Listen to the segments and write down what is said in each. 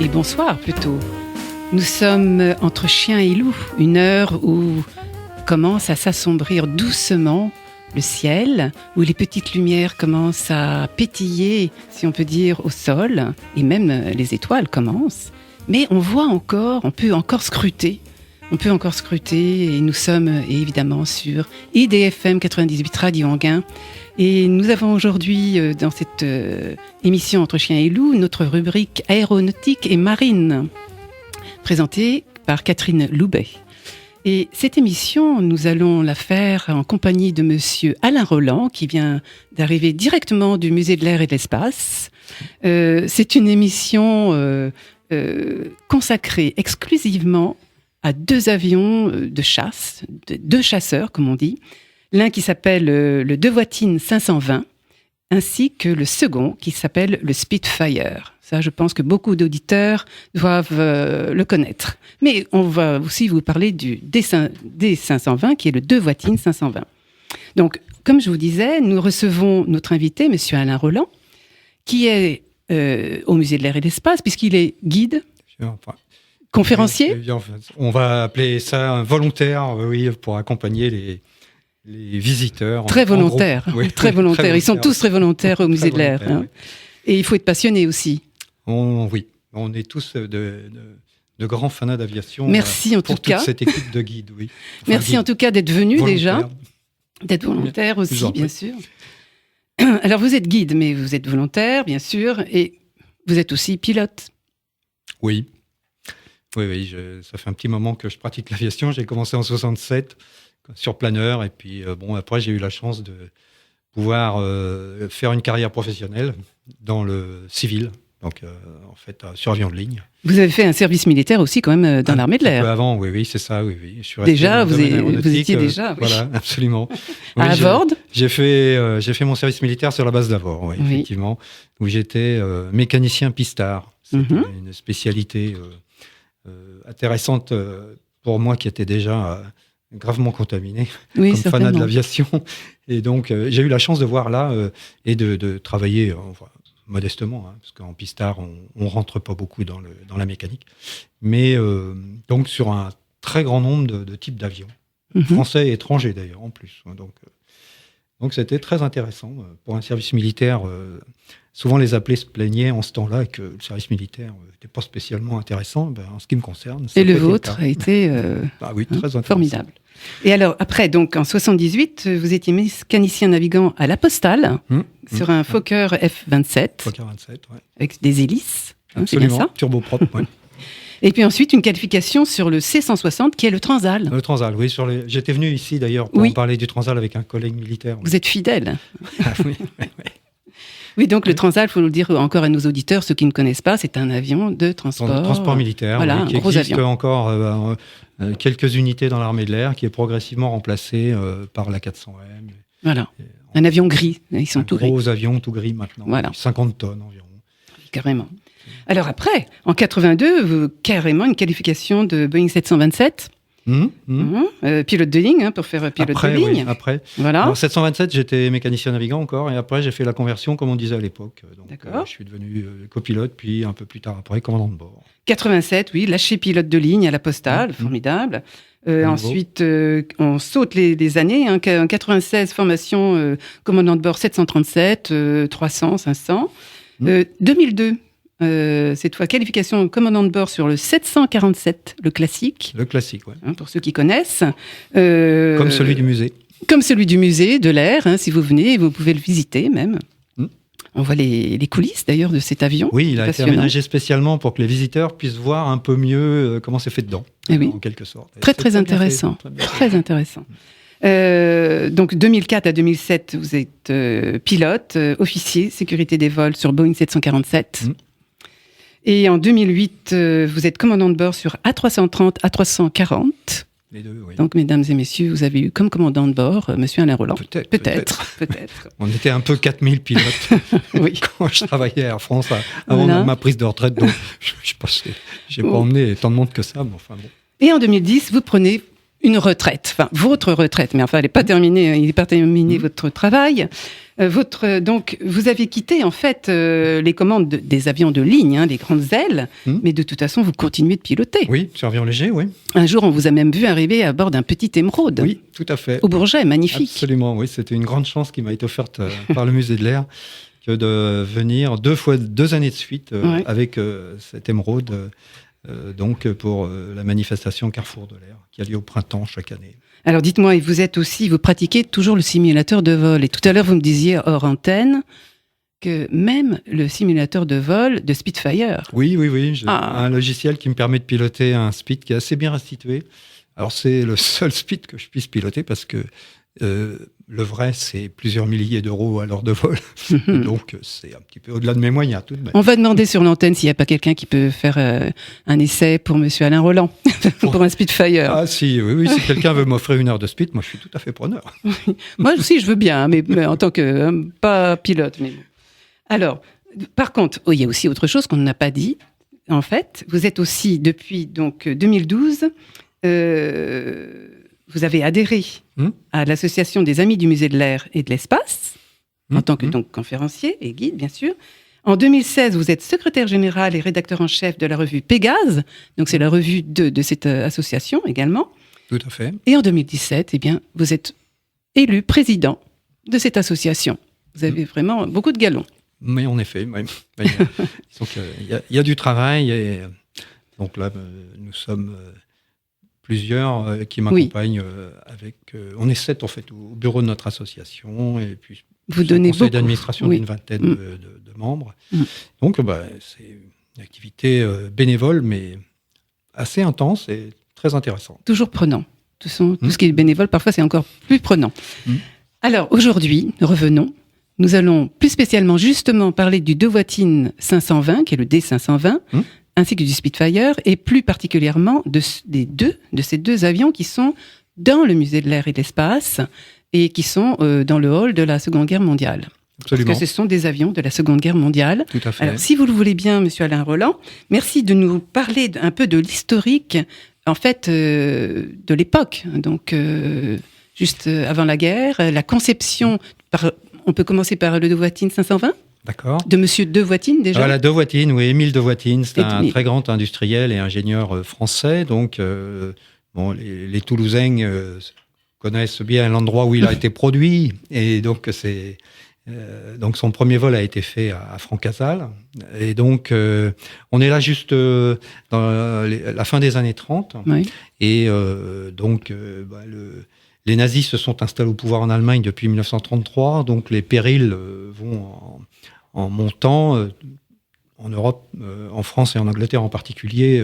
et bonsoir plutôt. Nous sommes entre chien et loup, une heure où commence à s'assombrir doucement le ciel, où les petites lumières commencent à pétiller, si on peut dire, au sol, et même les étoiles commencent. Mais on peut encore scruter. Et nous sommes évidemment sur IDFM 98 Radio Anguin. Et nous avons aujourd'hui, dans cette émission Entre Chien et Loup, notre rubrique aéronautique et marine, présentée par Catherine Loubet. Et cette émission, nous allons la faire en compagnie de monsieur Alain Roland, qui vient d'arriver directement du Musée de l'air et de l'espace. C'est une émission consacrée exclusivement à deux avions de chasse, deux chasseurs, comme on dit. L'un qui s'appelle le Devoitine 520, ainsi que le second qui s'appelle le Spitfire. Ça, je pense que beaucoup d'auditeurs doivent le connaître. Mais on va aussi vous parler du D520, qui est le Devoitine 520. Donc, comme je vous disais, nous recevons notre invité, monsieur Alain Roland, qui est au Musée de l'air et de l'espace, puisqu'il est guide, conférencier. On va appeler ça un volontaire, oui, pour accompagner les visiteurs. Très volontaires, oui, très volontaires. Ils sont tous très volontaires au Musée de l'air. Hein. Oui. Et il faut être passionné aussi. Oui, on est tous de grands fanats d'aviation. Merci en tout cas. Pour toute cette équipe de guides, oui. Enfin, merci en tout cas d'être venu déjà. D'être volontaire aussi, bien sûr. Alors vous êtes guide, mais vous êtes volontaire, bien sûr, et vous êtes aussi pilote. Oui. Oui, ça fait un petit moment que je pratique l'aviation. J'ai commencé en 67 sur planeur, et puis après j'ai eu la chance de pouvoir faire une carrière professionnelle dans le civil, donc en fait sur avion de ligne. Vous avez fait un service militaire aussi quand même dans l'armée de l'air. Un peu avant, oui, c'est ça, oui. Je suis déjà, vous étiez déjà, oui. Voilà, absolument. Oui, à Avord. J'ai fait mon service militaire sur la base d'Avord, oui, effectivement, où j'étais mécanicien pistard. C'était une spécialité intéressante pour moi qui était déjà gravement contaminé comme fanat de l'aviation. Et donc, j'ai eu la chance de voir là et de travailler modestement, hein, parce qu'en pistard, on rentre pas beaucoup dans la mécanique. Mais donc, sur un très grand nombre de types d'avions, français et étrangers d'ailleurs, en plus. Donc, c'était très intéressant. Pour un service militaire, souvent les appelés se plaignaient en ce temps-là que le service militaire n'était pas spécialement intéressant. En ce qui me concerne. Et le vôtre a été très intéressant. Formidable. Et alors, après, donc en 78, vous étiez mécanicien navigant à La Postale, sur un Fokker F-27. Fokker 27, oui. Avec des hélices. Absolument, c'est bien ça turboprop, oui. Et puis ensuite, une qualification sur le C-160, qui est le Transal. Le Transal, oui. J'étais venu ici, d'ailleurs, pour en parler du Transal avec un collègue militaire. Oui. Vous êtes fidèle. Ah, oui. Oui, donc le Transal, il faut le dire encore à nos auditeurs, ceux qui ne connaissent pas, c'est un avion de transport. Transport militaire, voilà, qui un gros existe avion. encore quelques unités dans l'armée de l'air, qui est progressivement remplacé par la 400M. Voilà, un avion gris, ils sont tout gris. Gros avion tout gris maintenant, 50 tonnes environ. Carrément. Alors après, en 82, carrément une qualification de Boeing 727. Pilote de ligne, pour faire pilote de ligne. Oui, après. Voilà. En 727, j'étais mécanicien navigant encore, et après j'ai fait la conversion, comme on disait à l'époque. Donc, je suis devenu copilote, puis un peu plus tard après, commandant de bord. 87, oui, lâché pilote de ligne à La Postale, formidable. Ensuite, on saute les années. En 96, formation commandant de bord 737, 300, 500. 2002. Cette fois, qualification commandant de bord sur le 747, le classique. Le classique, oui. Pour ceux qui connaissent. Comme celui du musée. Comme celui du musée de l'air, si vous venez, vous pouvez le visiter même. On voit les coulisses d'ailleurs de cet avion. Oui, il a été aménagé spécialement pour que les visiteurs puissent voir un peu mieux comment c'est fait dedans, en quelque sorte. Très intéressant. Très intéressant. Donc 2004 à 2007, vous êtes pilote, officier, sécurité des vols sur Boeing 747. Et en 2008, vous êtes commandant de bord sur A330, A340. Les deux, oui. Donc, mesdames et messieurs, vous avez eu comme commandant de bord monsieur Alain Roland. Peut-être. On était un peu 4000 pilotes quand je travaillais à Air France avant ma prise de retraite. Donc, je n'ai pas emmené tant de monde que ça. Mais enfin, bon. Et en 2010, vous prenez une retraite, enfin votre retraite, mais enfin elle n'est pas terminée, il n'est pas terminé votre travail. Donc vous avez quitté en fait les commandes des avions de ligne, les grandes ailes, mais de toute façon vous continuez de piloter. Oui, sur avion léger, oui. Un jour on vous a même vu arriver à bord d'un petit émeraude. Oui, tout à fait. Au Bourget, magnifique. Absolument, oui, c'était une grande chance qui m'a été offerte par le musée de l'Air que de venir 2 années de suite avec cet émeraude. Donc pour la manifestation Carrefour de l'Air qui a lieu au printemps chaque année. Alors dites-moi, vous pratiquez toujours le simulateur de vol. Et tout à l'heure, vous me disiez hors antenne que même le simulateur de vol de Spitfire. Oui, j'ai un logiciel qui me permet de piloter un Spit qui est assez bien restitué. Alors c'est le seul Spit que je puisse piloter parce que le vrai, c'est plusieurs milliers d'euros à l'heure de vol. Donc, c'est un petit peu au-delà de mes moyens, tout de même. On va demander sur l'antenne s'il n'y a pas quelqu'un qui peut faire un essai pour monsieur Alain Roland, pour un Spitfire. Ah, si si quelqu'un veut m'offrir 1 heure de Spit, moi, je suis tout à fait preneur. Moi aussi, je veux bien, mais en tant que pas pilote. Mais... Alors, par contre, il y a aussi autre chose qu'on n'a pas dit. En fait, vous êtes aussi, depuis donc 2012... vous avez adhéré à l'association des Amis du Musée de l'Air et de l'Espace, en tant que donc, conférencier et guide, bien sûr. En 2016, vous êtes secrétaire général et rédacteur en chef de la revue Pégase, donc c'est la revue de cette association également. Tout à fait. Et en 2017, vous êtes élu président de cette association. Vous avez vraiment beaucoup de galons. Mais en effet, il y a du travail. Et donc là, nous sommes... plusieurs qui m'accompagnent on est 7 en fait au bureau de notre association et puis vous donnez un conseil d'administration d'une vingtaine de membres. Donc c'est une activité bénévole mais assez intense et très intéressante. Toujours prenant. Tout ce qui est bénévole, parfois c'est encore plus prenant. Alors aujourd'hui, revenons. Nous allons plus spécialement justement parler du Dewoitine 520, qui est le D520, ainsi que du Spitfire, et plus particulièrement de ces deux avions qui sont dans le musée de l'Air et de l'Espace, et qui sont dans le hall de la Seconde Guerre mondiale. Absolument. Parce que ce sont des avions de la Seconde Guerre mondiale. Tout à fait. Alors, si vous le voulez bien, monsieur Alain Roland, merci de nous parler un peu de l'historique, en fait, de l'époque. Donc, juste avant la guerre, la conception, on peut commencer par le Dewoitine 520 ? D'accord. De monsieur Dewoitine, déjà. La Dewoitine, oui, Émile Dewoitine, c'est un très grand industriel et ingénieur français. Donc, les Toulousains connaissent bien l'endroit où il a été produit. Et donc, donc son premier vol a été fait à Francazal. Et donc, on est là juste dans la fin des années 30. Oui. Et donc, les nazis se sont installés au pouvoir en Allemagne depuis 1933. Donc, les périls vont en montant, en Europe, en France et en Angleterre en particulier,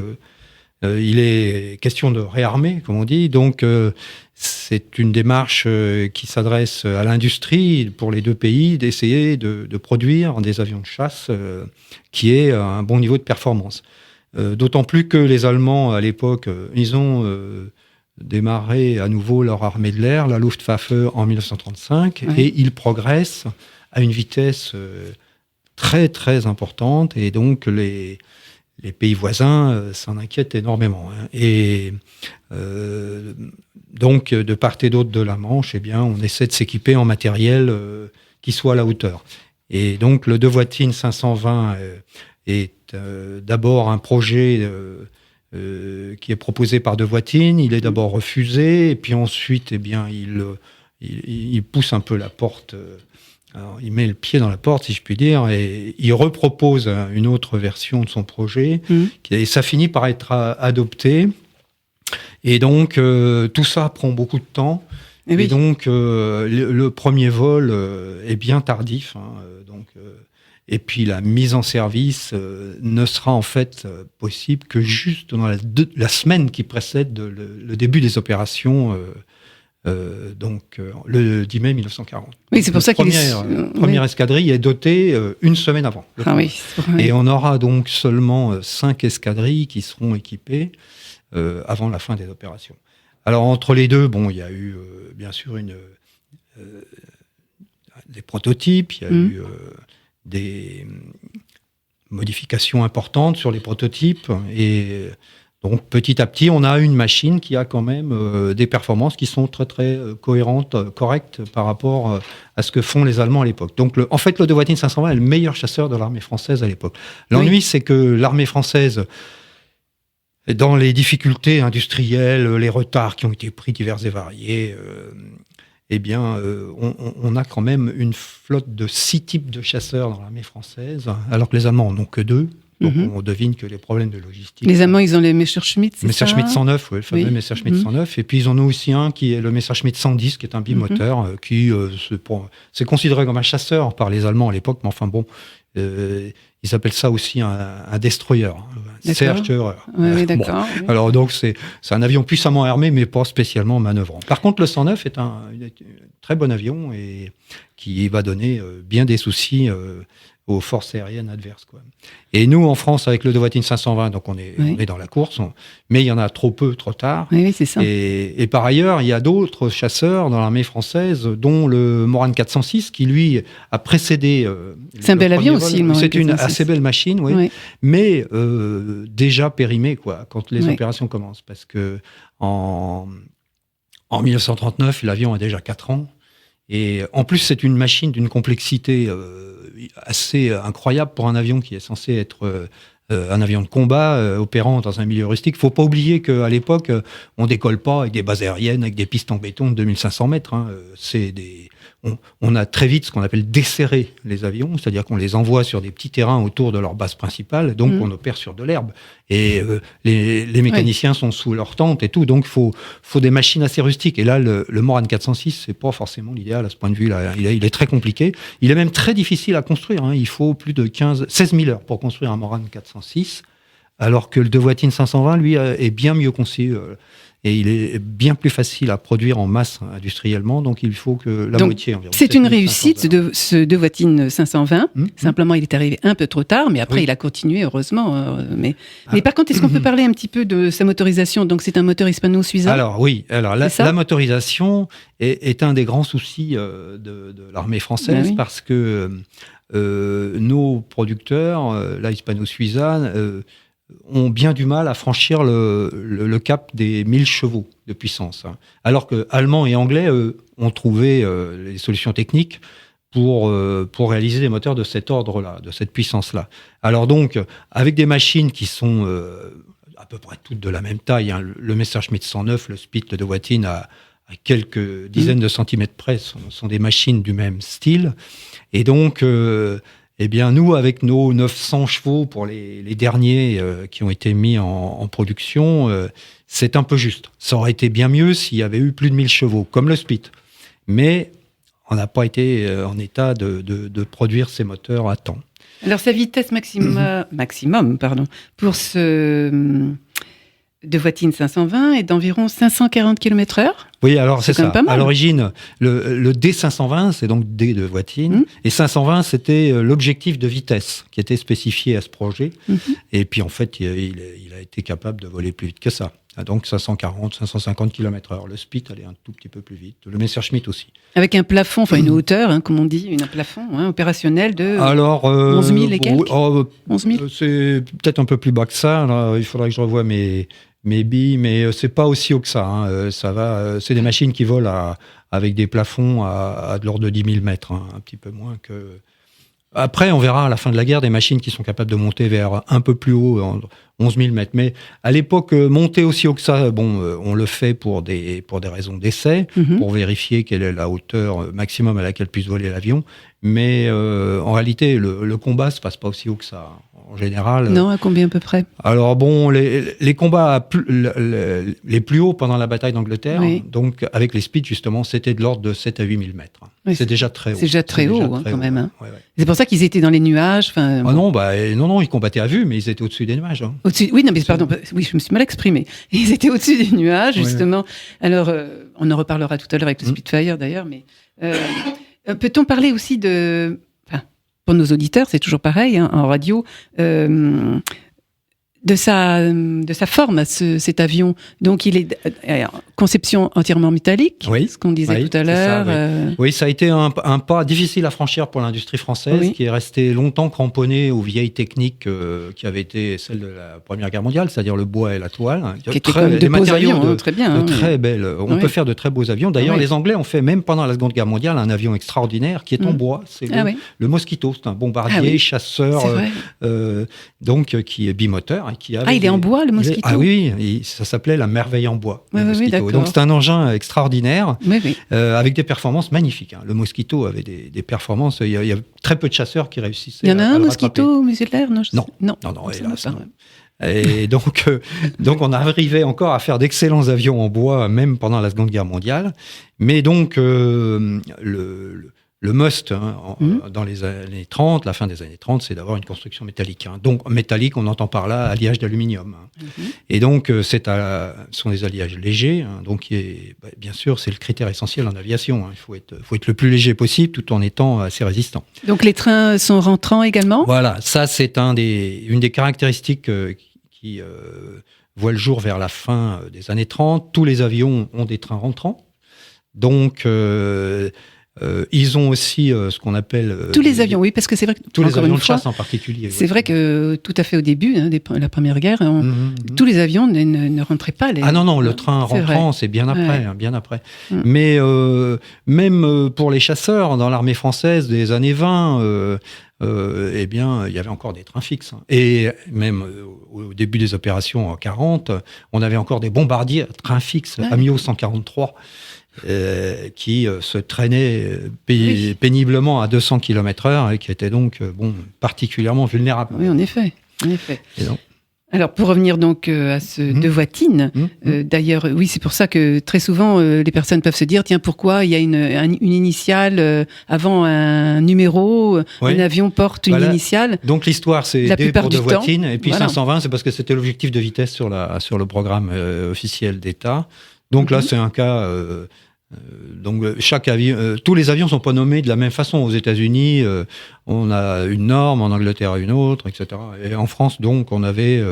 il est question de réarmer, comme on dit. Donc, c'est une démarche qui s'adresse à l'industrie pour les deux pays d'essayer de produire des avions de chasse qui aient un bon niveau de performance. D'autant plus que les Allemands, à l'époque, ils ont démarré à nouveau leur armée de l'air, la Luftwaffe, en 1935, et ils progressent à une vitesse très très importante, et donc les pays voisins s'en inquiètent énormément. Et donc, de part et d'autre de la Manche, on essaie de s'équiper en matériel qui soit à la hauteur. Et donc, le Dewoitine 520 est d'abord un projet qui est proposé par Dewoitine. Il est d'abord refusé, et puis ensuite, il pousse un peu la porte. Alors, il met le pied dans la porte, si je puis dire, et il repropose une autre version de son projet, et ça finit par être adopté. Et donc, tout ça prend beaucoup de temps. Et donc, le premier vol est bien tardif. Et puis, la mise en service ne sera en fait possible que juste dans la semaine qui précède le début des opérations. Le 10 mai 1940. Oui, c'est pour ça qu'il première escadrille est dotée une semaine avant. Et on aura donc seulement 5 escadrilles qui seront équipées avant la fin des opérations. Alors, entre les deux, il y a eu bien sûr des prototypes, il y a eu des modifications importantes sur les prototypes, et Donc petit à petit, on a une machine qui a quand même des performances qui sont très très cohérentes, correctes par rapport à ce que font les Allemands à l'époque. Donc en fait, le De Watine 520 est le meilleur chasseur de l'armée française à l'époque. L'ennui, c'est que l'armée française, dans les difficultés industrielles, les retards qui ont été pris divers et variés, on a quand même une flotte de 6 types de chasseurs dans l'armée française, alors que les Allemands n'en ont que 2. Donc on devine que les problèmes de logistique... Les Allemands, ils ont les Messerschmitt, c'est ça ? Messerschmitt 109, oui, le fameux Messerschmitt 109. Et puis ils en ont aussi un qui est le Messerschmitt 110, qui est un bimoteur, qui c'est considéré comme un chasseur par les Allemands à l'époque, mais enfin bon, ils appellent ça aussi un destroyer, un Zerstörer. Oui, d'accord. Bon. Alors donc c'est un avion puissamment armé, mais pas spécialement manœuvrant. Par contre, le 109 est un très bon avion et qui va donner bien des soucis aux forces aériennes adverses, quoi. Et nous, en France, avec le De Watine 520, donc on est dans la course, mais il y en a trop peu, trop tard. Oui, c'est ça. Et par ailleurs, il y a d'autres chasseurs dans l'armée française, dont le Morane 406, qui lui a précédé. C'est un bel avion aussi, le Morane 406. C'est une assez belle machine, oui. Mais déjà périmée, quoi, quand les opérations commencent, parce que en 1939, l'avion a déjà 4 ans. Et en plus, c'est une machine d'une complexité assez incroyable pour un avion qui est censé être un avion de combat opérant dans un milieu rustique. Il ne faut pas oublier qu'à l'époque, on ne décolle pas avec des bases aériennes, avec des pistes en béton de 2500 mètres. Hein. On a très vite ce qu'on appelle desserrer les avions, c'est-à-dire qu'on les envoie sur des petits terrains autour de leur base principale, donc on opère sur de l'herbe. Et les mécaniciens sont sous leur tente et tout, donc il faut des machines assez rustiques. Et là, le Morane 406, c'est pas forcément l'idéal à ce point de vue-là. Il est très compliqué. Il est même très difficile à construire. Hein. Il faut plus de 16 000 heures pour construire un Morane 406, alors que le De Watine 520, lui, est bien mieux conçu. Et il est bien plus facile à produire en masse industriellement, donc il faut que la moitié environ. C'est une réussite de ce De Watine 520. Simplement, il est arrivé un peu trop tard, mais après, il a continué, heureusement. Mais par contre, est-ce qu'on peut parler un petit peu de sa motorisation ? Donc, c'est un moteur hispano-suiza ? Alors, oui. Alors, la motorisation est un des grands soucis de l'armée française, parce que nos producteurs, la hispano-suiza, ont bien du mal à franchir le cap des 1000 chevaux de puissance. Hein. Alors que Allemands et Anglais, ont trouvé les solutions techniques pour réaliser des moteurs de cet ordre-là, de cette puissance-là. Alors donc, avec des machines qui sont à peu près toutes de la même taille, hein, le Messerschmitt 109, le Spitz, le De Watine, à quelques dizaines de centimètres près, sont des machines du même style. Et donc... nous, avec nos 900 chevaux pour les derniers qui ont été mis en production, c'est un peu juste. Ça aurait été bien mieux s'il y avait eu plus de 1000 chevaux, comme le Spitz. Mais on n'a pas été en état de produire ces moteurs à temps. Alors, sa vitesse maximum, pour ce De Watine 520 est d'environ 540 km/h. Oui, alors c'est ça. Pas mal. À l'origine, le D520, c'est donc D de Watine, et 520, c'était l'objectif de vitesse qui était spécifié à ce projet. Et puis en fait, il a été capable de voler plus vite que ça. Donc 540, 550 km/h. Le Spitz allait un tout petit peu plus vite. Le Messerschmitt aussi. Avec un plafond, une hauteur, comme on dit, un plafond opérationnel de 11 000 et quelques. 11 000. C'est peut-être un peu plus bas que ça. Là, il faudrait que je revoie mes billes, mais c'est pas aussi haut que ça. Hein. Ça va. C'est des machines qui volent avec des plafonds à de l'ordre de 10 000 mètres, hein, un petit peu moins que. Après, on verra à la fin de la guerre des machines qui sont capables de monter vers un peu plus haut, 11 000 mètres. Mais à l'époque, monter aussi haut que ça, on le fait pour des raisons d'essai, pour vérifier quelle est la hauteur maximum à laquelle puisse voler l'avion. Mais en réalité, le combat se passe pas aussi haut que ça. En général. Non, à combien à peu près ? Alors bon, les combats les plus hauts pendant la bataille d'Angleterre, donc avec les Spitz justement, c'était de l'ordre de 7 à 8 000 mètres. Oui, c'est déjà très haut. C'est déjà très haut, quand même. Hein. Ouais. C'est pour ça qu'ils étaient dans les nuages. Non, ils combattaient à vue, mais ils étaient au-dessus des nuages. Hein. Oui, non, mais pardon, je me suis mal exprimé. Ils étaient au-dessus des nuages, justement. Alors, on en reparlera tout à l'heure avec le Spitfire, d'ailleurs, mais peut-on parler aussi de... pour nos auditeurs, c'est toujours pareil, en radio, de sa forme, cet avion. Donc, il est conception entièrement métallique, ce qu'on disait tout à l'heure. Oui, ça a été un pas difficile à franchir pour l'industrie française, qui est restée longtemps cramponnée aux vieilles techniques qui avaient été celles de la Première Guerre mondiale, c'est-à-dire le bois et la toile. Qui étaient comme de beaux avions, très bien. Très belles. On peut faire de très beaux avions. D'ailleurs, les Anglais ont fait, même pendant la Seconde Guerre mondiale, un avion extraordinaire qui est en bois. C'est le Mosquito. C'est un bombardier, chasseur, donc qui est bimoteur. Qui avait il est en bois, le Mosquito. Oui, ça s'appelait la merveille en bois. Donc c'est un engin extraordinaire, avec des performances magnifiques. Le Mosquito avait des performances. Il y a très peu de chasseurs qui réussissaient. Il y en a un Mosquito au musée de l'air? Non, hélas, non. Et donc on arrivait encore à faire d'excellents avions en bois, même pendant la Seconde Guerre mondiale. Mais donc le must dans les années 30, la fin des années 30, c'est d'avoir une construction métallique. Donc métallique, on entend par là alliage d'aluminium. Et donc ce sont des alliages légers. Donc bien sûr, c'est le critère essentiel en aviation. Il faut être le plus léger possible tout en étant assez résistant. Donc les trains sont rentrants également ? Voilà, ça c'est une des caractéristiques qui voit le jour vers la fin des années 30. Tous les avions ont des trains rentrants. Donc ils ont aussi ce qu'on appelle... tous les avions, oui, parce que c'est vrai que... Tous les avions de chasse en particulier. C'est vrai que tout à fait au début de la Première Guerre, tous les avions ne rentraient pas. Non, le train rentrant, c'est bien après. Bien après. Mais même pour les chasseurs, dans l'armée française des années 20... il y avait encore des trains fixes. Et même au début des opérations en 40, on avait encore des bombardiers à trains fixes, Amiot 143, qui se traînaient péniblement à 200 km/h et qui étaient donc particulièrement vulnérables. Oui, en effet. Alors, pour revenir donc à ce De Voitine, d'ailleurs, oui, c'est pour ça que très souvent, les personnes peuvent se dire, tiens, pourquoi il y a une initiale avant un numéro, un avion porte une initiale. Donc l'histoire, c'est D pour De Voitine, et puis 520, c'est parce que c'était l'objectif de vitesse sur le programme officiel d'État. Donc là, c'est un cas... donc chaque avion, tous les avions sont pas nommés de la même façon. Aux États-Unis, on a une norme, en Angleterre une autre, etc. Et en France, donc, on avait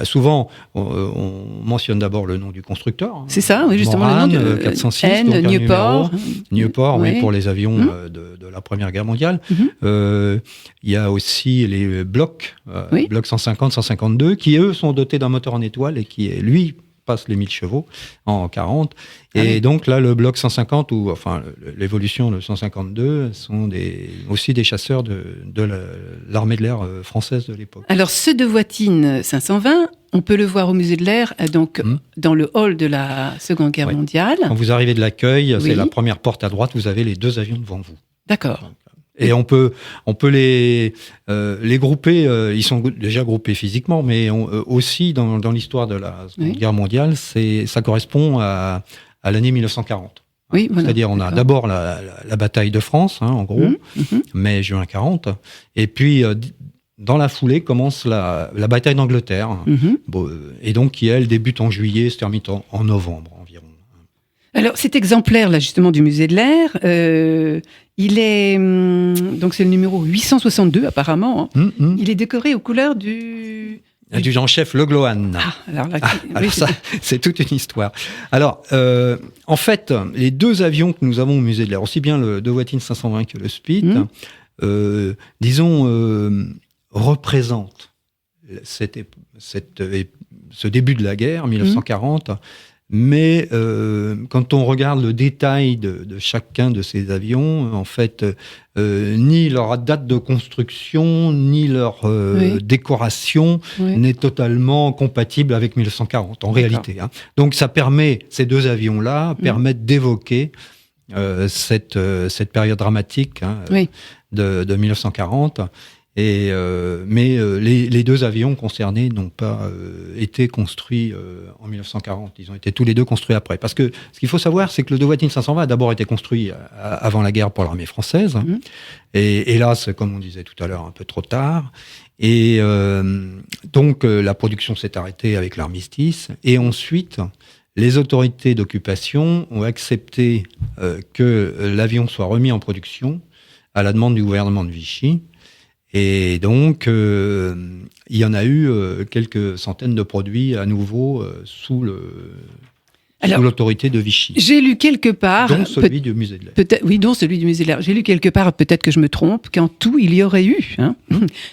souvent, on mentionne d'abord le nom du constructeur. C'est ça, oui, justement, Morane, le nom de 406, Nieuport, oui, pour les avions de la Première Guerre mondiale. Il y a aussi les blocs, blocs 150, 152, qui eux sont dotés d'un moteur en étoile et qui est lui passe les 1000 chevaux en 40. Et donc là, le bloc 150, ou enfin l'évolution de 152, sont aussi des chasseurs de l'armée de l'air française de l'époque. Alors, ce De Voitine 520, on peut le voir au musée de l'air, donc dans le hall de la Seconde Guerre mondiale. Quand vous arrivez de l'accueil, c'est la première porte à droite, vous avez les deux avions devant vous. D'accord. Et on peut les grouper, ils sont déjà groupés physiquement, mais aussi dans l'histoire de la Seconde Guerre mondiale, ça correspond à l'année 1940. Oui, voilà, c'est-à-dire, on a d'abord la bataille de France, en gros, mai-juin 40, et puis dans la foulée commence la bataille d'Angleterre, et donc qui, elle, débute en juillet, se termine en novembre environ. Alors, cet exemplaire, là, justement, du musée de l'air, il est... donc, c'est le numéro 862, apparemment. Il est décoré aux couleurs du adjudant-chef Le Glohan. Alors ça, c'est toute une histoire. Alors, en fait, les deux avions que nous avons au musée de l'air, aussi bien le De Voitine 520 que le Spit, représentent ce début de la guerre, 1940. Mais quand on regarde le détail de chacun de ces avions, en fait, ni leur date de construction, ni leur décoration n'est totalement compatible avec 1940, en réalité. Donc ça permet, ces deux avions-là permettent d'évoquer cette période dramatique de 1940. Mais les deux avions concernés n'ont pas été construits en 1940. Ils ont été tous les deux construits après. Parce que ce qu'il faut savoir, c'est que le De Voitine 520 a d'abord été construit avant la guerre pour l'armée française. Et hélas, comme on disait tout à l'heure, un peu trop tard. Et donc, la production s'est arrêtée avec l'armistice. Et ensuite, les autorités d'occupation ont accepté que l'avion soit remis en production à la demande du gouvernement de Vichy. Et donc, il y en a eu quelques centaines de produits à nouveau sous l'autorité de Vichy. J'ai lu quelque part... Dont celui du musée de l'air. Oui, dont celui du musée de l'air. J'ai lu quelque part, peut-être que je me trompe, qu'en tout, il y aurait eu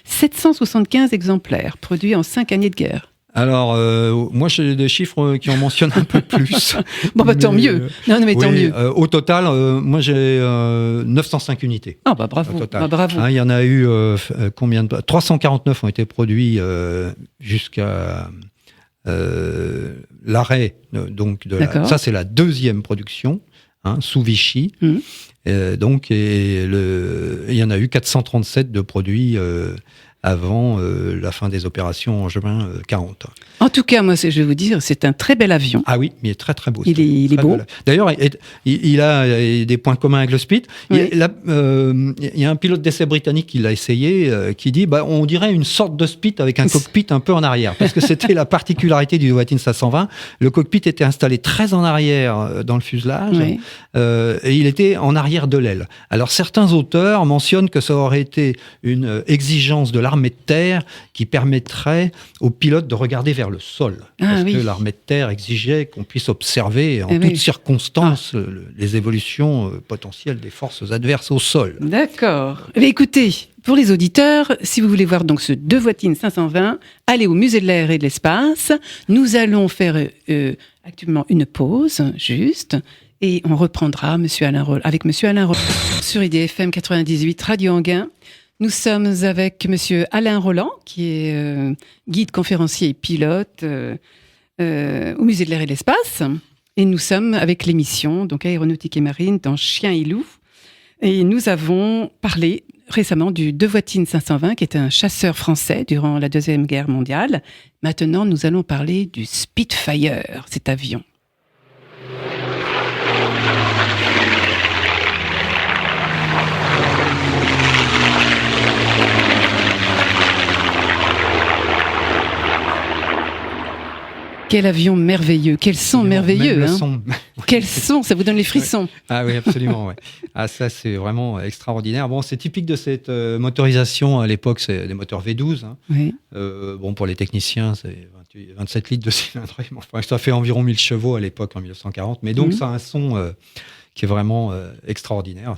775 exemplaires produits en 5 années de guerre. Alors, moi, j'ai des chiffres qui en mentionnent un peu plus. Bon, tant mieux. Non, mais tant mieux. Au total, moi, j'ai 905 unités. Ah, bravo. Bravo. Il y en a eu combien de... 349 ont été produits jusqu'à l'arrêt. Donc, ça, c'est la deuxième production, sous Vichy. Donc, il y en a eu 437 de produits avant la fin des opérations en juin 40. En tout cas, moi, je vais vous dire, c'est un très bel avion. Ah oui, mais il est très très beau. Il est beau. D'ailleurs, il a des points communs avec le Spit. Oui. Il y a un pilote d'essai britannique qui l'a essayé, qui dit on dirait une sorte de Spit avec un cockpit un peu en arrière. Parce que c'était la particularité du Dewoitine 520. Le cockpit était installé très en arrière dans le fuselage, et il était en arrière de l'aile. Alors certains auteurs mentionnent que ça aurait été une exigence de l'armée de terre qui permettrait aux pilotes de regarder vers le sol. Parce que l'armée de terre exigeait qu'on puisse observer en toutes circonstances les évolutions potentielles des forces adverses au sol. D'accord. Mais écoutez, pour les auditeurs, si vous voulez voir donc ce Dewoitine 520, allez au musée de l'air et de l'espace. Nous allons faire actuellement une pause, juste, et on reprendra avec Monsieur Alain Roland sur IDFM 98 Radio Anguin. Nous sommes avec Monsieur Alain Roland, qui est guide, conférencier et pilote au Musée de l'air et de l'espace. Et nous sommes avec l'émission donc Aéronautique et Marine dans Chien et Loup. Et nous avons parlé récemment du Dewoitine 520, qui est un chasseur français durant la Deuxième Guerre mondiale. Maintenant, nous allons parler du Spitfire, cet avion. Quel avion merveilleux, quel son merveilleux. Quel son, ça vous donne les frissons. Ouais. Ah oui, absolument. Ouais. Ah, ça, c'est vraiment extraordinaire. Bon, c'est typique de cette motorisation. À l'époque, c'est des moteurs V12. Oui. Bon, pour les techniciens, c'est 27 litres de cylindrée. Enfin, ça fait environ 1000 chevaux à l'époque, en 1940. Mais donc, ça a un son qui est vraiment extraordinaire.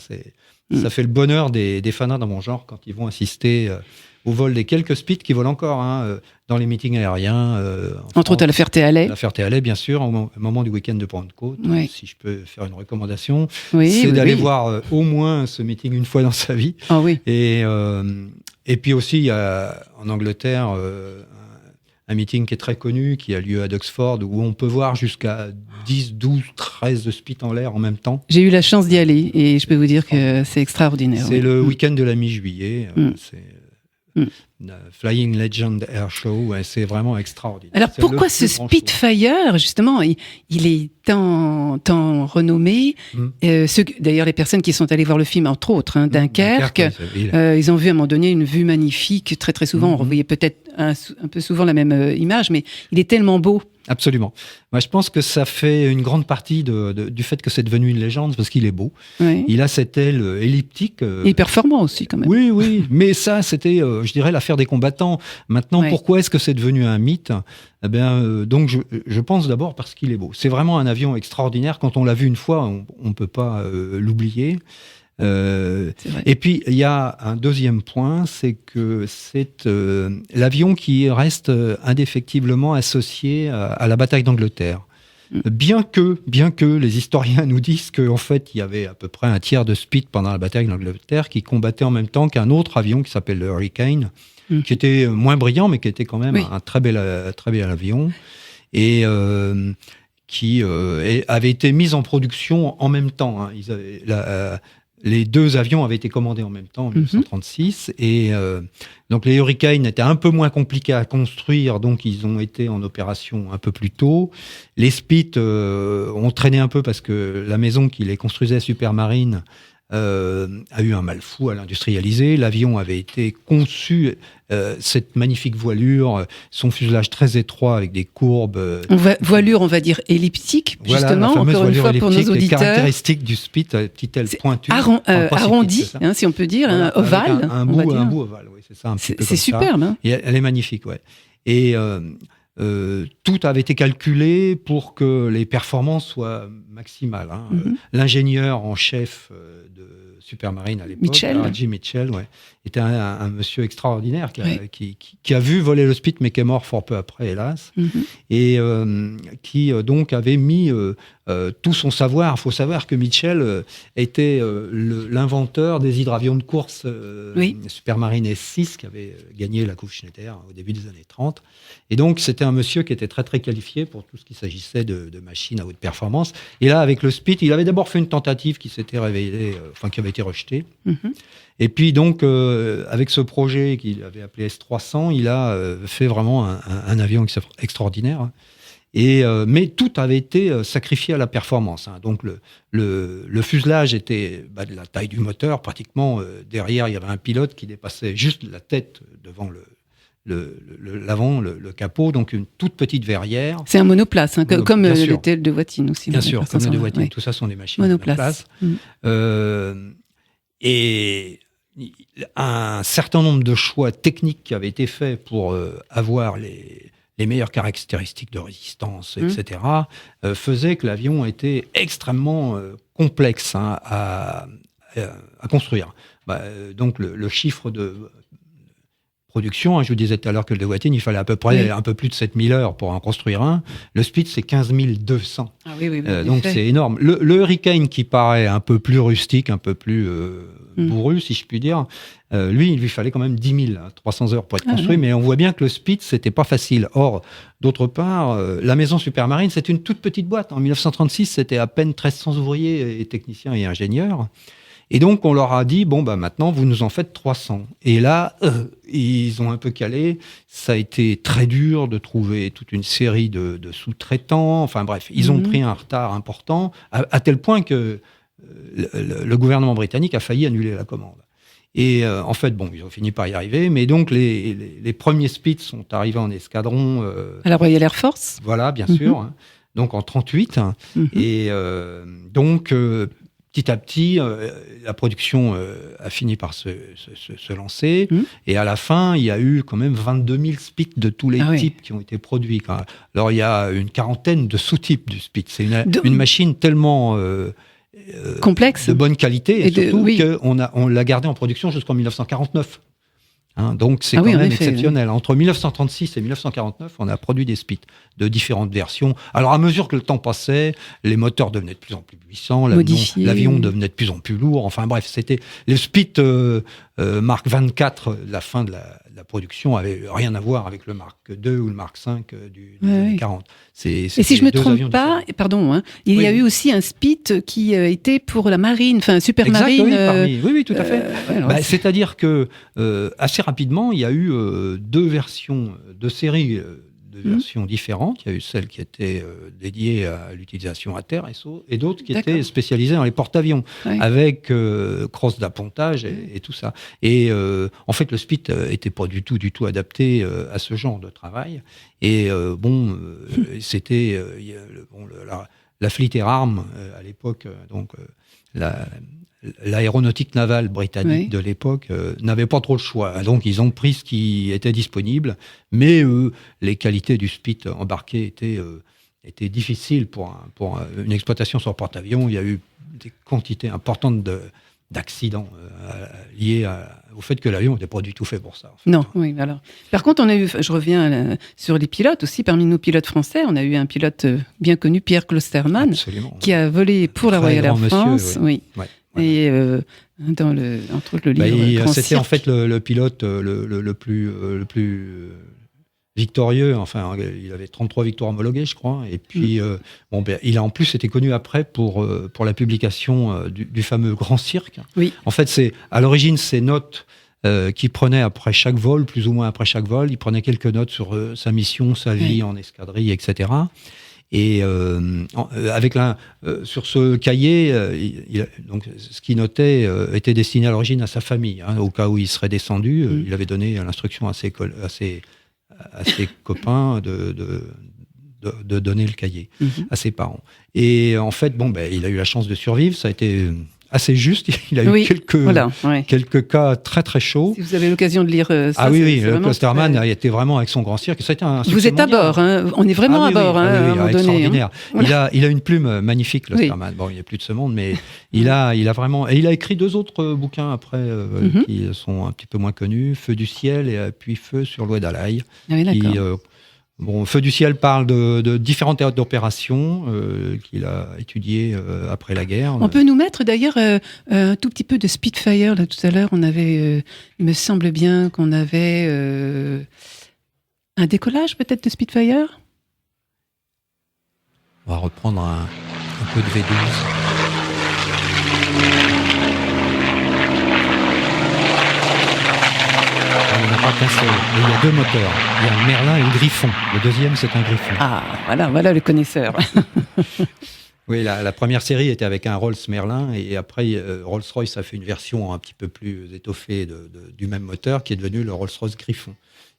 Ça fait le bonheur des fanats dans mon genre quand ils vont assister au vol des quelques Spits qui volent encore dans les meetings aériens. Entre autres à la Ferté-Alais. La Ferté-Alais, bien sûr, au moment du week-end de Pentecôte. Oui. Si je peux faire une recommandation, c'est d'aller voir au moins ce meeting une fois dans sa vie. Ah oui. Et puis aussi, il y a en Angleterre un meeting qui est très connu, qui a lieu à Duxford, où on peut voir jusqu'à 10, 12, 13 Spits en l'air en même temps. J'ai eu la chance d'y aller et je peux vous dire que c'est extraordinaire. C'est le week-end de la mi-juillet. C'est Flying Legend Air Show, c'est vraiment extraordinaire. Alors pourquoi ce Spitfire, justement, il est tant renommé. D'ailleurs, les personnes qui sont allées voir le film, entre autres, Dunkerque, ils ont vu à un moment donné une vue magnifique. Très très souvent, on revoyait peut-être un peu souvent la même image, mais il est tellement beau. Absolument. Moi, je pense que ça fait une grande partie du fait que c'est devenu une légende, parce qu'il est beau. Oui. Il a cette aile elliptique. Il est performant aussi, quand même. Oui. Mais ça, c'était, je dirais, l'affaire des combattants. Maintenant, pourquoi est-ce que c'est devenu un mythe ? Eh bien, donc, je pense d'abord parce qu'il est beau. C'est vraiment un avion extraordinaire. Quand on l'a vu une fois, on ne peut pas l'oublier. Et puis il y a un deuxième point, c'est que c'est l'avion qui reste indéfectiblement associé à la bataille d'Angleterre. Bien que les historiens nous disent qu'en fait il y avait à peu près un tiers de Spit pendant la bataille d'Angleterre qui combattait en même temps qu'un autre avion qui s'appelle le Hurricane, qui était moins brillant mais qui était quand même un très bel avion et qui avait été mis en production en même temps. Les deux avions avaient été commandés en même temps en 1936 et donc les Hurricanes étaient un peu moins compliqués à construire, donc ils ont été en opération un peu plus tôt. Les Spit ont traîné un peu parce que la maison qui les construisait, Supermarine, a eu un mal fou à l'industrialiser. L'avion avait été conçu, cette magnifique voilure, son fuselage très étroit avec des courbes. Voilure, on va dire elliptique, voilà, justement, encore une fois pour nos auditeurs. Caractéristique du Spit, petite aile pointue. Arrondi, si on peut dire, voilà, ovale. Un bout ovale, oui, c'est ça. C'est superbe. Hein. Et elle est magnifique, ouais. Et tout avait été calculé pour que les performances soient maximales. Hein. L'ingénieur en chef de Supermarine à l'époque, Jim Mitchell, était un monsieur extraordinaire qui a vu voler le Spit, mais qui est mort fort peu après, hélas, et qui donc avait mis tout son savoir. Il faut savoir que Mitchell était l'inventeur des hydravions de course Supermarine S6, qui avait gagné la Coupe Schneider au début des années 30. Et donc, c'était un monsieur qui était très, très qualifié pour tout ce qui s'agissait de machines à haute performance. Et là, avec le Spit, il avait d'abord fait une tentative qui s'était révélée, qui avait été rejetée. Et puis, donc, avec ce projet qu'il avait appelé S300, il a fait vraiment un avion extraordinaire. Mais tout avait été sacrifié à la performance. Hein. Donc, le fuselage était de la taille du moteur, pratiquement. Derrière, il y avait un pilote qui dépassait juste la tête devant l'avant, le capot, donc une toute petite verrière. C'est un monoplace, hein, comme l'était le de Voitine aussi. Bien sûr, comme le de Voitine, tout ça sont des machines monoplace. Et un certain nombre de choix techniques qui avaient été faits pour avoir les meilleures caractéristiques de résistance, etc., faisaient que l'avion était extrêmement complexe à construire. Donc le chiffre de production, je vous disais tout à l'heure que le de Voitine, il fallait à peu près un peu plus de 7000 heures pour en construire un. Le Spitz, c'est 15 200. Donc c'est énorme. Le Hurricane, qui paraît un peu plus rustique, un peu plus bourru, si je puis dire, lui, il lui fallait quand même 10 300 heures pour être construit, mais on voit bien que le Spitz, c'était pas facile. Or, d'autre part, la maison Supermarine, c'est une toute petite boîte. En 1936, c'était à peine 1300 ouvriers et techniciens et ingénieurs. Et donc, on leur a dit, maintenant, vous nous en faites 300. Et là, ils ont un peu calé. Ça a été très dur de trouver toute une série de sous-traitants. Enfin bref, ils ont pris un retard important, à tel point que le gouvernement britannique a failli annuler la commande. Et en fait, ils ont fini par y arriver. Mais donc, les premiers Spitz sont arrivés en escadron. À la Royal Air Force. Voilà, bien sûr. Hein. Donc, en 1938. Et donc... petit à petit, la production a fini par se lancer. Et à la fin, il y a eu quand même 22 000 Spitz de tous les types qui ont été produits. Alors, il y a une quarantaine de sous-types du Spitz. C'est une machine tellement complexe, de bonne qualité, et surtout qu'on l'a gardée en production jusqu'en 1949. Hein, donc c'est quand même exceptionnel. Entre 1936 et 1949, on a produit des Spitz de différentes versions. Alors à mesure que le temps passait, les moteurs devenaient de plus en plus puissants, l'avion devenait de plus en plus lourd. Enfin bref, c'était les Spitz Mark 24. La fin de la production avait rien à voir avec le Mark II ou le Mark V des années 40. Et si je me trompe pas, il y a eu aussi un Spitz qui était pour la marine, enfin Supermarine. Oui, tout à fait. C'est-à-dire que assez rapidement, il y a eu deux séries de versions différentes. Il y a eu celle qui était dédiée à l'utilisation à terre et d'autres qui étaient spécialisées dans les porte-avions, avec crosse d'appontage et tout ça. Et en fait, le Spitz n'était pas du tout adapté à ce genre de travail. Et c'était la Fleet Air Arm à l'époque, l'aéronautique navale britannique de l'époque n'avait pas trop le choix. Donc, ils ont pris ce qui était disponible, mais les qualités du Spitz embarqué étaient difficiles pour une exploitation sur porte-avions. Il y a eu des quantités importantes d'accidents liés au fait que l'avion n'était pas du tout fait pour ça. En fait. Non, oui, alors. Par contre, on a eu, je reviens sur les pilotes aussi, parmi nos pilotes français, on a eu un pilote bien connu, Pierre Klosterman, qui a volé pour la Royal Air France. Oui. Et dans entre autres le livre. C'était en fait le pilote le plus victorieux. Enfin, il avait 33 victoires homologuées, je crois. Et puis, il a en plus été connu après pour la publication du fameux Grand Cirque. Oui. En fait, à l'origine, ces notes qu'il prenait après chaque vol, plus ou moins après chaque vol, il prenait quelques notes sur sa mission, sa vie en escadrille, etc. Et sur ce cahier, donc ce qu'il notait était destiné à l'origine à sa famille, hein, au cas où il serait descendu. Il avait donné l'instruction à ses copains de donner le cahier à ses parents. Et en fait, il a eu la chance de survivre. Ça a été assez juste. Il a eu quelques cas très très chauds. Si vous avez l'occasion de lire ça. Ah oui, le Klosterman a été vraiment avec son grand cirque. Ça a été un succès vous êtes mondial. À bord, hein. On est vraiment à bord. À un moment donné, extraordinaire. Hein. Il a une plume magnifique, le Klosterman. Bon, il n'y a plus de ce monde, mais il a vraiment. Et il a écrit 2 autres bouquins après qui sont un petit peu moins connus, Feu du ciel et puis Feu sur l'Oued Alaï. Ah oui, d'accord. Feu du ciel parle de différents théâtres d'opération qu'il a étudiés après la guerre. On peut nous mettre d'ailleurs un tout petit peu de Spitfire. Là, tout à l'heure, on avait, il me semble bien qu'on avait un décollage peut-être de Spitfire. On va reprendre un peu de V12. Il n'y en a pas qu'un seul. Il y a 2 moteurs. Il y a un Merlin et un Griffon. Le deuxième, c'est un Griffon. Ah, voilà le connaisseur. Oui, la première série était avec un Rolls Merlin et après Rolls-Royce a fait une version un petit peu plus étoffée du même moteur qui est devenu le Rolls-Royce Griffon.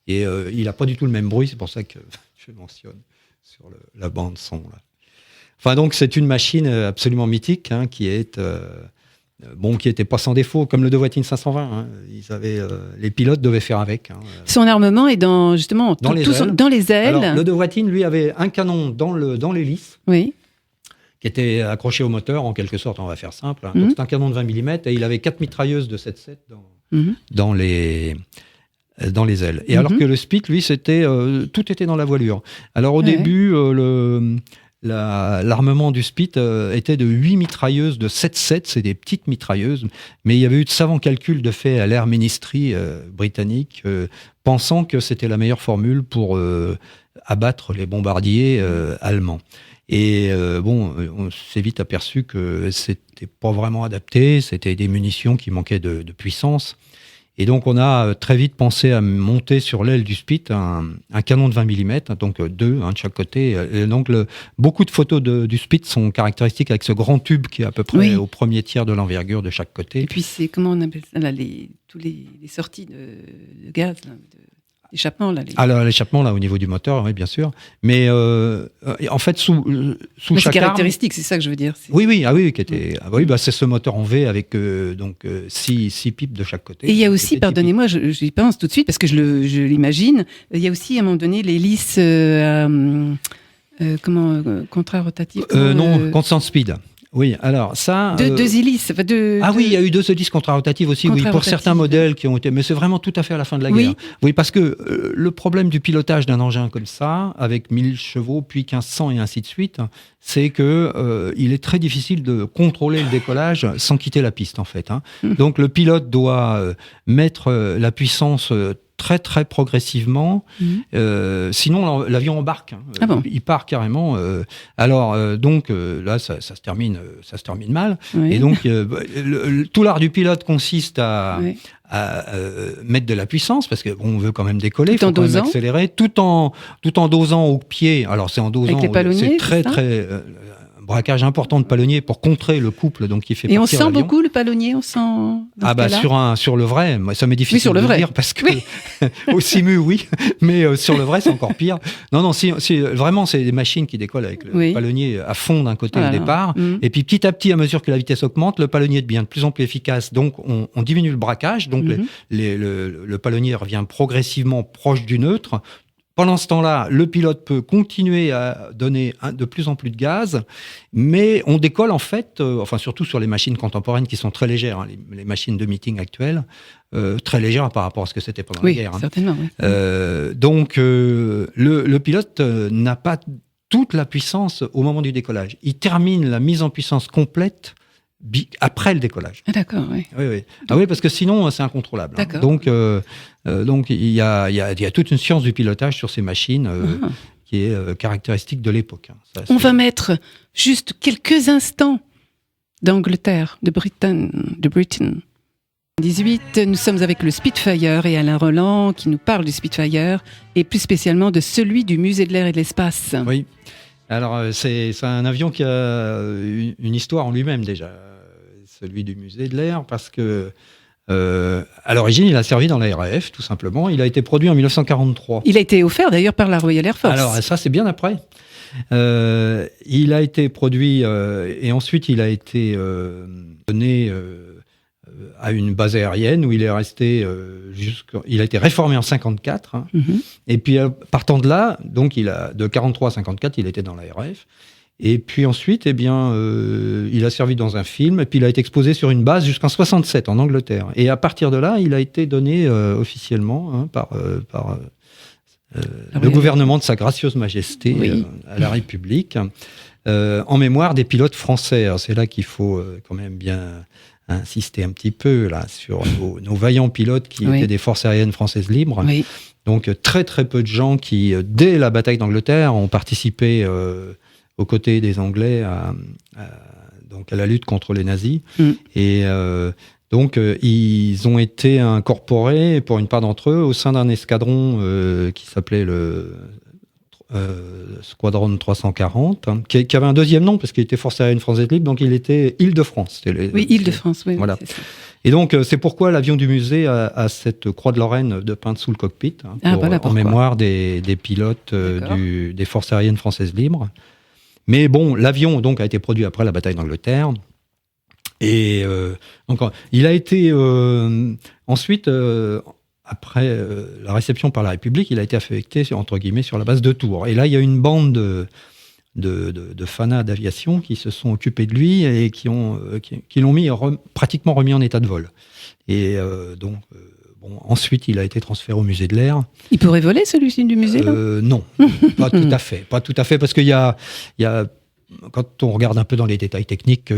Et il n'a pas du tout le même bruit, c'est pour ça que je le mentionne sur la bande son. Là. Enfin donc c'est une machine absolument mythique hein, qui est... qui n'était pas sans défaut, comme le De Voitine 520. Hein. Les pilotes devaient faire avec. Hein. Son armement est dans les ailes. Alors, le De Voitine, lui, avait un canon dans l'hélice, qui était accroché au moteur, en quelque sorte, on va faire simple. Hein. Donc, c'est un canon de 20 mm, et il avait 4 mitrailleuses de 7.7 dans les ailes. Et alors que le Spit, lui, tout était dans la voilure. Alors, au début, l'armement du Spit était de 8 mitrailleuses de 7.7, c'est des petites mitrailleuses, mais il y avait eu de savants calculs de fait à l'Air Ministry britannique, pensant que c'était la meilleure formule pour abattre les bombardiers allemands. Et on s'est vite aperçu que c'était pas vraiment adapté, c'était des munitions qui manquaient de puissance. Et donc, on a très vite pensé à monter sur l'aile du Spit un canon de 20 mm, donc 2 de chaque côté. Et donc, beaucoup de photos du Spit sont caractéristiques avec ce grand tube qui est à peu près au premier tiers de l'envergure de chaque côté. Et puis, c'est, comment on appelle ça, là, tous les sorties de gaz, là, l'échappement, là. Alors, l'échappement, là, au niveau du moteur, oui, bien sûr. Mais en fait, sous chaque c'est caractéristique, c'est ça que je veux dire. Oui, qui était. C'est ce moteur en V avec 6 pipes de chaque côté. Et il y a aussi, pardonnez-moi, j'y pense tout de suite parce que je l'imagine. Il y a aussi à un moment donné l'hélice contrarotative. Non, constant speed. Oui, alors ça... Deux hélices. Il y a eu 2 hélices contrarotatives aussi, oui, pour certains modèles qui ont été... Mais c'est vraiment tout à fait à la fin de la guerre. Oui, parce que le problème du pilotage d'un engin comme ça, avec 1000 chevaux, puis 1500 et ainsi de suite, c'est que il est très difficile de contrôler le décollage sans quitter la piste, en fait. Hein. Donc le pilote doit mettre la puissance... très très progressivement, sinon l'avion embarque. Hein. Il part carrément. Donc là, ça se termine mal. Oui. Et donc tout l'art du pilote consiste à mettre de la puissance parce qu'on veut quand même décoller, il faut quand même accélérer, tout en dosant au pied. Alors c'est en dosant, c'est très très braquage important de palonnier pour contrer le couple donc qui fait partir l'avion. Et on sent beaucoup le palonnier, on sent sur le vrai, ça m'est difficile de le dire parce que au simu mais sur le vrai c'est encore pire. Non, vraiment c'est des machines qui décollent avec le palonnier à fond d'un côté au départ et puis petit à petit à mesure que la vitesse augmente, le palonnier devient de plus en plus efficace donc on diminue le braquage donc le palonnier revient progressivement proche du neutre. Pendant ce temps-là, le pilote peut continuer à donner de plus en plus de gaz, mais on décolle en fait, surtout sur les machines contemporaines qui sont très légères, hein, les machines de meeting actuelles, très légères par rapport à ce que c'était pendant la guerre. Oui, certainement. Donc, le pilote n'a pas toute la puissance au moment du décollage. Il termine la mise en puissance complète après le décollage. Ah, d'accord, oui. Oui, parce que sinon, c'est incontrôlable. Hein. Donc, il y a toute une science du pilotage sur ces machines qui est caractéristique de l'époque. Hein. On va mettre juste quelques instants d'Angleterre, de Britain. 18, nous sommes avec le Spitfire et Alain Roland qui nous parle du Spitfire et plus spécialement de celui du Musée de l'Air et de l'Espace. Oui. Alors, c'est un avion qui a une histoire en lui-même déjà, celui du musée de l'Air, parce que à l'origine, il a servi dans la RAF, tout simplement. Il a été produit en 1943. Il a été offert d'ailleurs par la Royal Air Force. Alors, ça, c'est bien après. Il a été produit et ensuite il a été donné à une base aérienne où il est resté il a été réformé en 54 hein. Et puis partant de là, donc de 43 à 54, il était dans la RAF. Et puis ensuite, il a servi dans un film et puis il a été exposé sur une base jusqu'en 67 en Angleterre. Et à partir de là, il a été donné officiellement hein, par le gouvernement de Sa Gracieuse Majesté à la République, en mémoire des pilotes français. Alors c'est là qu'il faut quand même bien insister un petit peu là, sur nos vaillants pilotes qui étaient des forces aériennes françaises libres. Oui. Donc très très peu de gens qui, dès la bataille d'Angleterre, ont participé aux côtés des Anglais donc à la lutte contre les nazis. Et donc, ils ont été incorporés, pour une part d'entre eux, au sein d'un escadron qui s'appelait le Squadron 340, hein, qui avait un deuxième nom, parce qu'il était Force aérienne française libre, donc il était Île-de-France. Île-de-France, oui. Voilà. C'est ça. Et donc, c'est pourquoi l'avion du musée a cette croix de Lorraine de peinte sous le cockpit, hein, en mémoire des pilotes des Forces aériennes françaises libres. Mais bon, l'avion donc a été produit après la bataille d'Angleterre. Et donc, il a été ensuite, après la réception par la République, il a été affecté entre guillemets sur la base de Tours. Et là, il y a une bande de fanas d'aviation qui se sont occupés de lui et qui l'ont pratiquement remis en état de vol. Et donc, ensuite, il a été transféré au musée de l'Air. Il pourrait voler celui-ci du musée là Non, pas tout à fait, parce qu'il y a quand on regarde un peu dans les détails techniques,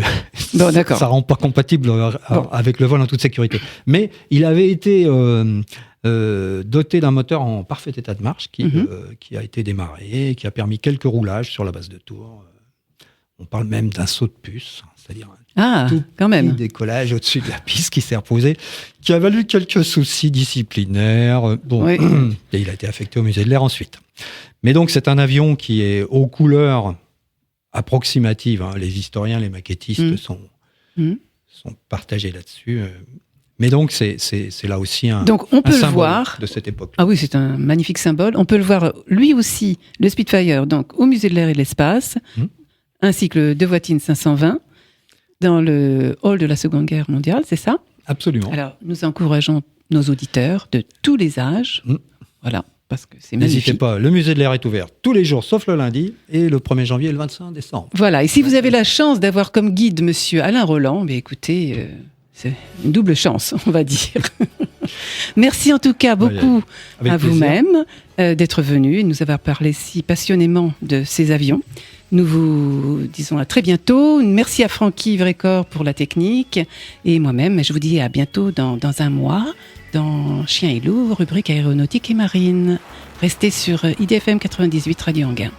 ça rend pas compatible avec le vol en toute sécurité. Mais il avait été doté d'un moteur en parfait état de marche qui a été démarré, qui a permis quelques roulages sur la base de Tours. On parle même d'un saut de puce, c'est-à-dire un petit décollage au-dessus de la piste qui s'est reposé, qui a valu quelques soucis disciplinaires. Et il a été affecté au musée de l'Air ensuite. Mais donc c'est un avion qui est aux couleurs approximatives. Hein. Les historiens, les maquettistes sont partagés là-dessus. Mais donc c'est là aussi un symbole de cette époque. Ah oui, c'est un magnifique symbole. On peut le voir lui aussi, le Spitfire, donc au musée de l'Air et de l'Espace, ainsi que le De Voitine 520 dans le hall de la Seconde Guerre mondiale, c'est ça ? Absolument. Alors nous encourageons nos auditeurs de tous les âges. Voilà. Parce que c'est magnifique. N'hésitez pas, le musée de l'Air est ouvert tous les jours, sauf le lundi, et le 1er janvier et le 25 décembre. Voilà, et si vous avez la chance d'avoir comme guide monsieur Alain Roland, écoutez, c'est une double chance, on va dire. Merci en tout cas beaucoup à vous-même d'être venu et de nous avoir parlé si passionnément de ces avions. Nous vous disons à très bientôt. Merci à Francky Vrécor pour la technique. Et moi-même, je vous dis à bientôt dans un mois. Dans Chien et Loup, rubrique aéronautique et marine. Restez sur IDFM 98 Radio Anguin.